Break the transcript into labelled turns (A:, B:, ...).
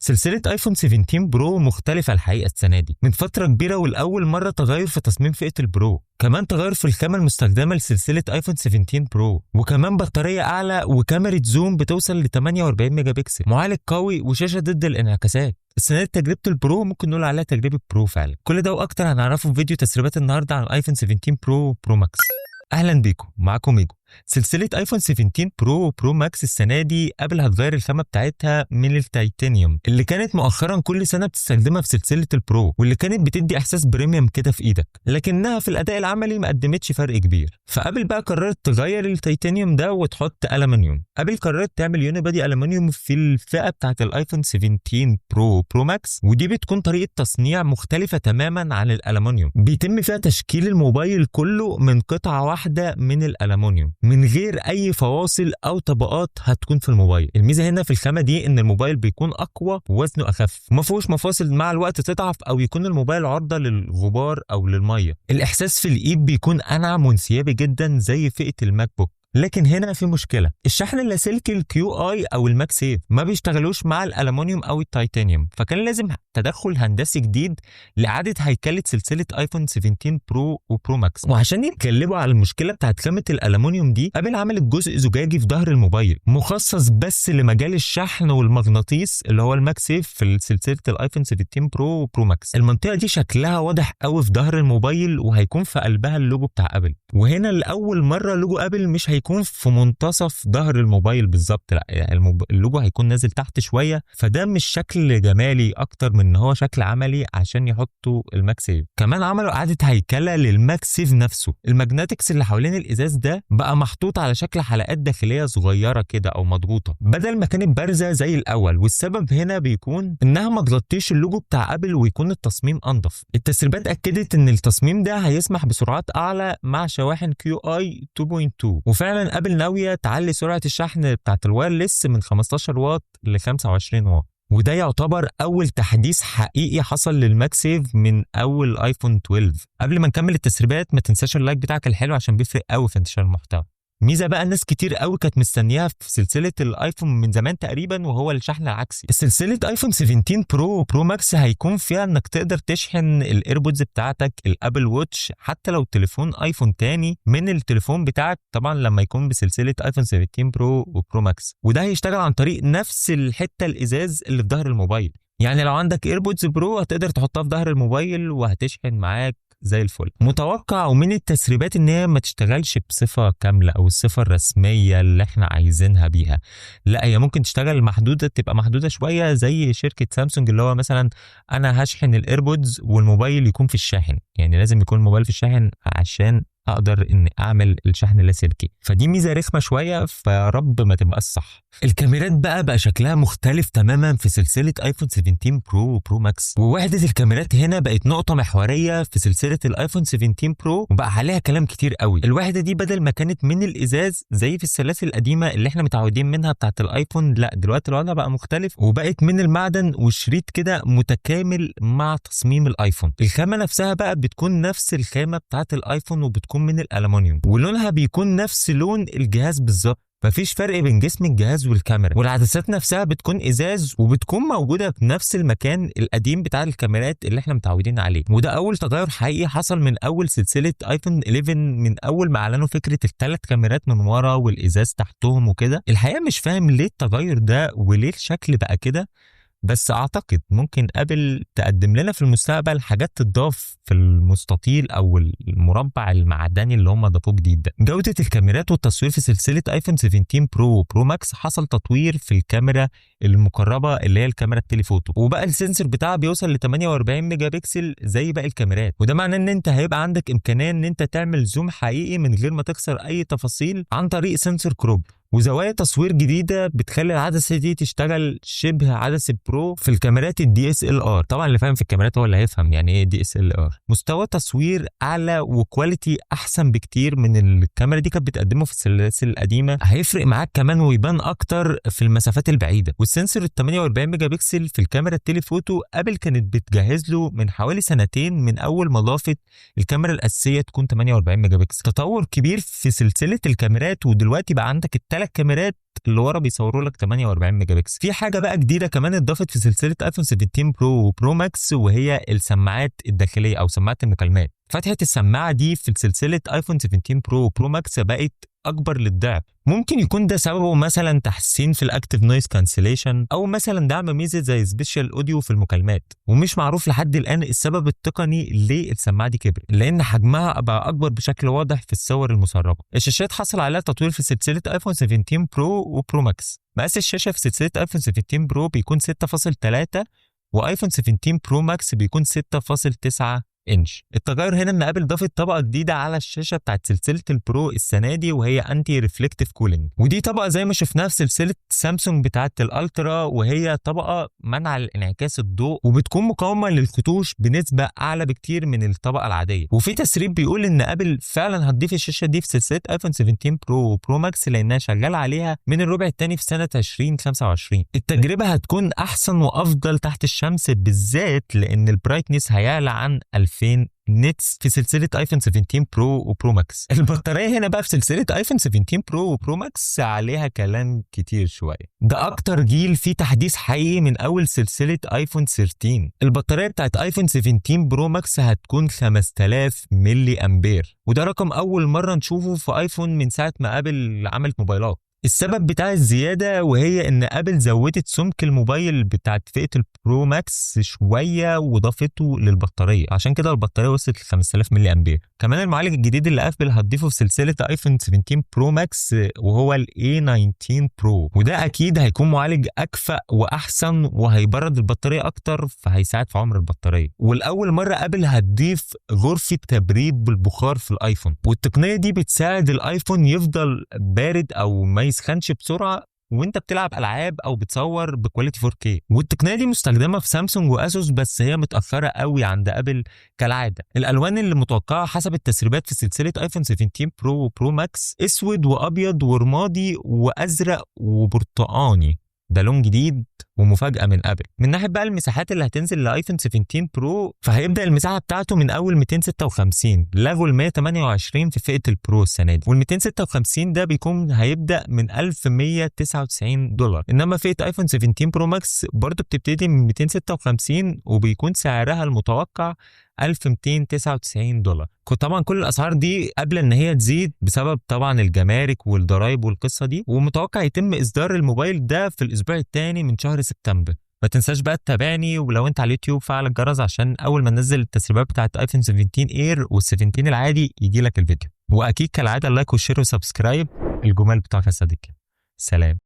A: سلسلة ايفون 17 برو مختلفة الحقيقة السنة دي من فترة كبيرة، والأول مرة تغير في تصميم فئة البرو، كمان تغير في الخامة المستخدمة لسلسلة ايفون 17 برو، وكمان بطارية أعلى وكاميرا زوم بتوصل ل 48 ميجا بكسل، معالج قوي وشاشة ضد الانعكاسات. السنة دي تجربة البرو ممكن نقول عليها تجربة برو فعلا. كل ده وأكتر هنعرفه في فيديو تسريبات النهاردة عن ايفون 17 برو برو ماكس. اهلا بيكم، معاكم ميجو. سلسله ايفون 17 برو وبرو ماكس السنه دي ابل هتغير الخامه بتاعتها من التيتانيوم اللي كانت مؤخرا كل سنه بتستخدمها في سلسله البرو، واللي كانت بتدي احساس بريميوم كده في ايدك، لكنها في الاداء العملي ما قدمتش فرق كبير. فابل بقى قررت تغير التيتانيوم ده وتحط الومنيوم. ابل قررت تعمل يونيبادي الومنيوم في الفئه بتاعت الايفون 17 برو برو ماكس، ودي بتكون طريقه تصنيع مختلفه تماما عن الالومنيوم، بيتم فيها تشكيل الموبايل كله من قطعه واحده من الالومنيوم من غير اي فواصل او طبقات هتكون في الموبايل. الميزه هنا في الخامه دي ان الموبايل بيكون اقوى ووزنه اخف، وما فيهوش مفاصل مع الوقت تضعف او يكون الموبايل عرضه للغبار او للميه. الاحساس في الايد بيكون انعم وانسيابي جدا زي فئه الماك بوك. لكن هنا في مشكله، الشحن اللاسلكي الكيو اي او الماك سيف ما بيشتغلوش مع الالومنيوم او التيتانيوم، فكان لازم تدخل هندسي جديد لاعاده هيكله سلسله ايفون 17 برو وبرو ماكس. وعشان يتكلموا على المشكله بتاعت خامه الالومنيوم دي، ابل عملت جزء زجاجي في ظهر الموبايل مخصص بس لمجال الشحن والمغناطيس اللي هو الماك سيف في سلسله الايفون 17 برو وبرو ماكس. المنطقه دي شكلها واضح قوي في ظهر الموبايل، وهيكون في قلبها اللوجو بتاع ابل. وهنا لاول مره لوجو ابل مش هيكون في منتصف ظهر الموبايل بالظبط، لا يعني اللوجو هيكون نازل تحت شويه، فده مش شكل جمالي اكتر من ان هو شكل عملي عشان يحطوا الماك سيف. كمان عملوا اعاده هيكله للماك سيف نفسه، الماجنتكس اللي حوالين الازاز ده بقى محطوط على شكل حلقات داخليه صغيره كده او مضغوطه بدل ما كانت بارزه زي الاول، والسبب هنا بيكون انها ما تغطيش اللوجو بتاع ابل ويكون التصميم انضف. التسريبات اكدت ان التصميم ده هيسمح بسرعات اعلى مع شواحن كيو اي 2.2، وفعلا ابل ناويه تعلي سرعه الشحن بتاعت الوايرلس من 15 واط ل 25 واط، وده يعتبر اول تحديث حقيقي حصل للماك سيف من اول ايفون 12. قبل ما نكمل التسريبات ما تنساش اللايك بتاعك الحلو عشان بيفرق قوي في انتشار المحتوى. ميزه بقى الناس كتير قوي كانت مستنياها في سلسله الايفون من زمان تقريبا، وهو الشحن العكسي. سلسله ايفون 17 برو وبرو ماكس هيكون فيها انك تقدر تشحن الايربودز بتاعتك، الابل ووتش، حتى لو تليفون ايفون تاني من التليفون بتاعك، طبعا لما يكون بسلسله ايفون 17 برو وبرو ماكس. وده هيشتغل عن طريق نفس الحته الازاز اللي في ظهر الموبايل، يعني لو عندك ايربودز برو هتقدر تحطها في ظهر الموبايل وهتشحن معاك زي الفل. متوقع ومن التسريبات ان هي ما تشتغلش بصفه كامله او الصفه الرسميه اللي احنا عايزينها بيها، لا هي ممكن تشتغل محدوده، تبقى محدوده شويه زي شركه سامسونج، اللي هو مثلا انا هشحن الايربودز والموبايل يكون في الشاحن، يعني لازم يكون الموبايل في الشاحن عشان اقدر اني اعمل الشحن اللاسلكي. فدي ميزه رخمه شويه، فيا رب ما تبقاش صح. الكاميرات بقى شكلها مختلف تماما في سلسله ايفون 17 برو وبرو ماكس، ووحده الكاميرات هنا بقت نقطه محوريه في سلسله الايفون 17 برو، وبقى عليها كلام كتير قوي. الوحده دي بدل ما كانت من الازاز زي في السلاسل القديمه اللي احنا متعودين منها بتاعه الايفون، لا دلوقتي الوضع بقى مختلف وبقت من المعدن وشريط كده متكامل مع تصميم الايفون. الخامه نفسها بقى بتكون نفس الخامه بتاعه الايفون وبتكون من الالومنيوم، ولونها بيكون نفس لون الجهاز بالظبط، مفيش فرق بين جسم الجهاز والكاميرا. والعدسات نفسها بتكون ازاز وبتكون موجوده في نفس المكان القديم بتاع الكاميرات اللي احنا متعودين عليه. وده اول تغير حقيقي حصل من اول سلسله ايفون 11، من اول ما اعلنوا فكره الثلاث كاميرات من ورا والازاز تحتهم وكده. الحقيقه مش فاهم ليه التغير ده وليه الشكل بقى كده، بس اعتقد ممكن ابل تقدم لنا في المستقبل حاجات تضاف في المستطيل او المربع المعدني اللي هم ضافوه جديد ده. جوده الكاميرات والتصوير في سلسله ايفون 17 برو وبرو ماكس حصل تطوير في الكاميرا المقربه اللي هي الكاميرا التليفوتو، وبقى السنسور بتاعها بيوصل ل 48 ميجا بكسل زي باقي الكاميرات، وده معناه ان انت هيبقى عندك امكانيه ان انت تعمل زوم حقيقي من غير ما تخسر اي تفاصيل عن طريق سنسور كروب، وزوايا تصوير جديده بتخلي العدسه دي تشتغل شبه عدسه برو في الكاميرات الدي اس ال ار. طبعا اللي فاهم في الكاميرات هو اللي هيفهم يعني ايه دي اس ال ار. مستوى تصوير اعلى وكواليتي احسن بكتير من الكاميرا دي كانت بتقدمه في السلاسل القديمه، هيفرق معاك كمان ويبان اكتر في المسافات البعيده. والسنسور ال 48 ميجا بكسل في الكاميرا التليفوتو ابل كانت بتجهز له من حوالي سنتين من اول ما ضافت الكاميرا الاساسيه تكون 48 ميجا بكسل. تطور كبير في سلسله الكاميرات، ودلوقتي بقى عندك الثلاث كاميرات اللي ورا بيصوروا لك 48 ميجا بكسل. في حاجه بقى جديده كمان اتضافت في سلسله ايفون 17 برو وبرو ماكس، وهي السماعات الداخليه او سماعه المكالمات. فتحه السماعه دي في سلسله ايفون 17 برو وبرو ماكس بقت اكبر للضعف. ممكن يكون ده سببه مثلا تحسين في الاكتيف نويز كانسليشن، او مثلا دعم ميزه زي سبيشال اوديو في المكالمات. ومش معروف لحد الان السبب التقني ليه السماعه دي كبرت، لان حجمها بقى اكبر بشكل واضح في الصور المسربه. الشاشات حصل عليها تطوير في سلسله ايفون 17 برو وبرو ماكس. مقاس الشاشه في سلسله ايفون 17 برو بيكون 6.3، وايفون 17 برو ماكس بيكون 6.9 انش. التغير هنا ان ابل ضافت طبقه جديده على الشاشه بتاعت سلسله البرو السنه دي، وهي انتي ريفلكتيف كولينج. ودي طبقه زي ما شفناها في سلسله سامسونج بتاعت الالترا، وهي طبقه منع الانعكاس الضوء، وبتكون مقاومه للخطوش بنسبه اعلى بكتير من الطبقه العاديه. وفي تسريب بيقول ان ابل فعلا هتضيف الشاشه دي في سلسله ايفون 17 برو وبرو ماكس، لانها شغاله عليها من الربع الثاني في سنه 2025. التجربه هتكون احسن وافضل تحت الشمس، بالذات لان البرايتنس هيعلى عن 2000 نتس في سلسله ايفون 17 برو وبرو ماكس. البطاريه هنا بقى في سلسله ايفون 17 برو وبرو ماكس عليها كلام كتير شويه. ده اكتر جيل فيه تحديث حقيقي من اول سلسله ايفون 13. البطاريه بتاعت ايفون 17 برو ماكس هتكون 5000 ملي امبير، وده رقم اول مره نشوفه في ايفون من ساعه ما ابل عملت موبايلات. السبب بتاع الزيادة وهي ان ابل زودت سمك الموبايل بتاعت فئة البرو ماكس شوية وضافته للبطارية، عشان كده البطارية وصلت ل 5000 ملي امبير. كمان المعالج الجديد اللي ابل هتضيفه في سلسلة ايفون 17 برو ماكس وهو ال A19 برو، وده اكيد هيكون معالج اكفأ واحسن وهيبرد البطارية اكتر، فهيساعد في عمر البطارية. والاول مرة ابل هتضيف غرفة تبريد بالبخار في الايفون، والتقنية دي بتساعد الايفون يفضل بارد او ما يسخنش بسرعه وانت بتلعب العاب او بتصور بكواليتي 4K. والتقنيه دي مستخدمه في سامسونج واسوس، بس هي متاخره قوي عند ابل كالعاده. الالوان اللي متوقعه حسب التسريبات في سلسله ايفون 17 برو وبرو ماكس اسود وابيض ورمادي وازرق وبرتقاني، ده لون جديد ومفاجأة من ابل. من ناحية بقى المساحات اللي هتنزل لايفون 17 برو، فهيبدأ المساحة بتاعته من اول 256، لغوا ال 128 في فئة البرو السنة دي، وال 256 ده بيكون هيبدأ من $1199. انما فئة ايفون 17 برو ماكس برضه بتبتدي من 256 وبيكون سعرها المتوقع $1299. طبعا كل الاسعار دي قبل ان هي تزيد بسبب طبعا الجمارك والضرايب والقصه دي، ومتوقع يتم اصدار الموبايل ده في الاسبوع الثاني من شهر سبتمبر. ما تنساش بقى تتابعني، ولو انت على اليوتيوب فعل الجرس عشان اول ما ننزل التسريبات بتاعت ايفون 17 اير وال17 العادي يجي لك الفيديو. واكيد كالعاده اللايك والشير وسبسكرايب. الجمال بتاعك يا صديقي. سلام.